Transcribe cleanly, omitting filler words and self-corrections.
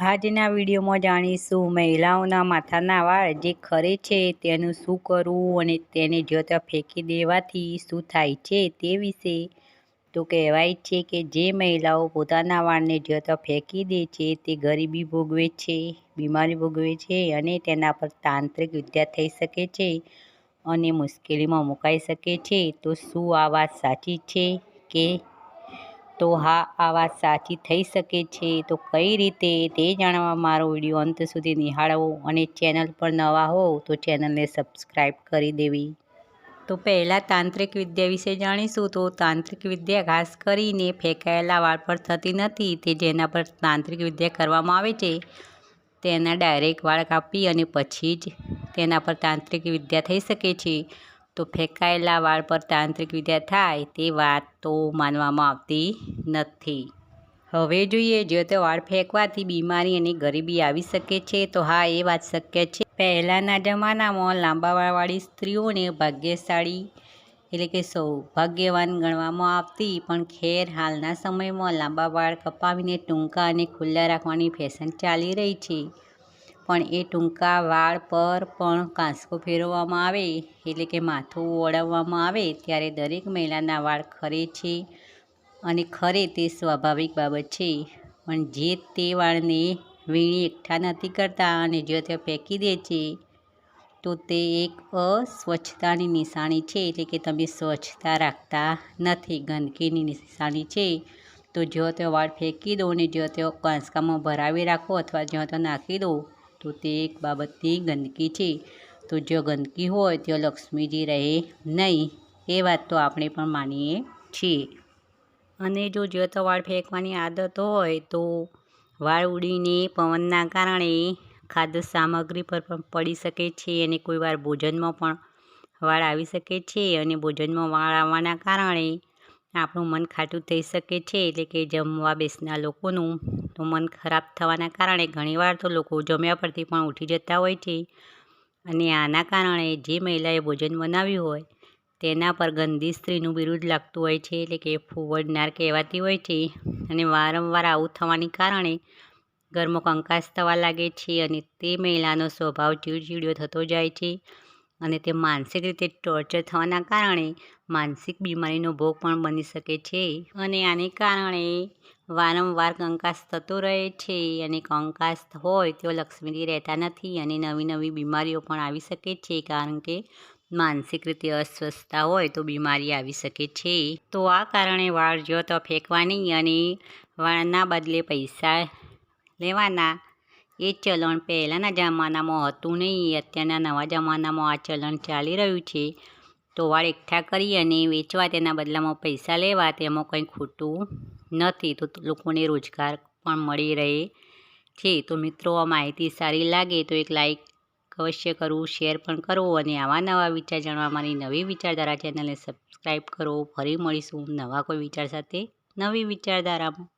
આજના વિડીયોમાં જાણીશું મહિલાઓના માથાના વાળ જે ખરે છે તેનું શું કરવું અને તેને જો ત્યાં ફેંકી દેવાથી શું થાય છે તે વિશે. તો કહેવાય છે કે જે મહિલાઓ પોતાના વાળને જો ત્યાં ફેંકી દે છે તે ગરીબી ભોગવે છે, બીમારી ભોગવે છે અને તેના પર તાંત્રિક વિદ્યા થઈ શકે છે અને મુશ્કેલીમાં મુકાઈ શકે છે. તો શું આ વાત સાચી છે કે? તો હા, આ વાત સાચી થઈ શકે છે. તો કઈ રીતે તે જાણવા મારો વિડીયો અંત સુધી નિહાળવો અને ચેનલ પર નવા હો તો ચેનલને સબસ્ક્રાઈબ કરી દેવી. તો પહેલાં તાંત્રિક વિદ્યા વિશે જાણીશું. તો તાંત્રિક વિદ્યા ખાસ કરીને ફેંકાયેલા વાળ પર થતી નથી. તે જેના પર તાંત્રિક વિદ્યા કરવામાં આવે છે તેના ડાયરેક્ટ વાળ કાપી અને પછી જ તેના પર તાંત્રિક વિદ્યા થઈ શકે છે. તો ફેંકાયેલા વાળ પર તાંત્રિક વિદ્યા થાય તે વાત તો માનવામાં આવતી નથી. હવે જોઈએ, જો તે વાળ ફેંકવાથી બીમારી અને ગરીબી આવી શકે છે. તો હા, એ વાત શક્ય છે. પહેલાંના જમાનામાં લાંબા વાળવાળી સ્ત્રીઓને ભાગ્યશાળી એટલે કે સૌભાગ્યવાન ગણવામાં આવતી. પણ ખેર, હાલના સમયમાં લાંબા વાળ કપાવીને ટૂંકા અને ખુલ્લા રાખવાની ફેશન ચાલી રહી છે. પણ એ ટૂંકા વાળ પર પણ કાંસકો ફેરવવામાં આવે એટલે કે માથું ઓળવવામાં આવે ત્યારે દરેક મહિલાના વાળ ખરે છે અને ખરે તે સ્વાભાવિક બાબત છે. પણ જે તે વાળને વીણી એકઠા નથી કરતા અને જો તે ફેંકી દે છે તો તે એક અસ્વચ્છતાની નિશાની છે. એટલે કે તમે સ્વચ્છતા રાખતા નથી, ગંદકીની નિશાની છે. તો જો તે વાળ ફેંકી દો અને જો તે કાંસકામાં ભરાવી રાખો અથવા જો તે નાખી દો તો તે એક બાબતની ગંદકી છે. તો જો ગંદકી હોય તો લક્ષ્મીજી રહે નહીં, એ વાત તો આપણે પણ માનીએ છીએ. અને જો તો વાળ ફેંકવાની આદત હોય તો વાળ ઉડીને પવનના કારણે ખાદ્ય સામગ્રી પર પણ પડી શકે છે અને કોઈ વાર ભોજનમાં પણ વાળ આવી શકે છે. અને ભોજનમાં વાળ આવવાના કારણે આપણું મન ખાટું થઈ શકે છે. એટલે કે જમવા બેસનાર લોકોનું તો મન ખરાબ થવાના કારણે ઘણીવાર તો લોકો જમ્યા પરથી પણ ઉઠી જતા હોય છે. અને આના કારણે જે મહિલાએ ભોજન બનાવ્યું હોય તેના પર ગંદી સ્ત્રીનું બિરુદ લાગતું હોય છે. એટલે કે ફૂવડનાર કહેવાતી હોય છે. અને વારંવાર આવું થવાને કારણે ઘરમાં કંકાસ થવા લાગે છે અને તે મહિલાનો સ્વભાવ ચીડચીડિયો થતો જાય છે અને તે માનસિક રીતે ટોર્ચર થવાના કારણે માનસિક બીમારીનો ભોગ પણ બની શકે છે. અને આને કારણે વારંવાર કંકાસ થતો રહે છે અને કંકાસ હોય તો લક્ષ્મીજી રહેતા નથી અને નવી નવી બીમારીઓ પણ આવી શકે છે. કારણ કે માનસિક રીતે અસ્વસ્થતા હોય તો બીમારી આવી શકે છે. તો આ કારણે વાળ જો તો ફેંકવાની અને વાળના બદલે પૈસા લેવાના એ ચલણ પહેલાંના જમાનામાં હતું નહીં. અત્યારના નવા જમાનામાં આ ચલણ ચાલી રહ્યું છે. તો વાળ એકઠા કરી અને વેચવા, તેના બદલામાં પૈસા લેવા, તેમાં કંઈ ખોટું નથી. તો લોકોને રોજગાર પણ મળી રહે છે. તો મિત્રો, આ માહિતી સારી લાગે તો એક લાઈક અવશ્ય કરવું, શેર પણ કરવું અને આવા નવા વિચાર જાણવા મારી નવી વિચારધારા ચેનલને સબસ્ક્રાઈબ કરો. ફરી મળીશું નવા કોઈ વિચાર સાથે, નવી વિચારધારામાં.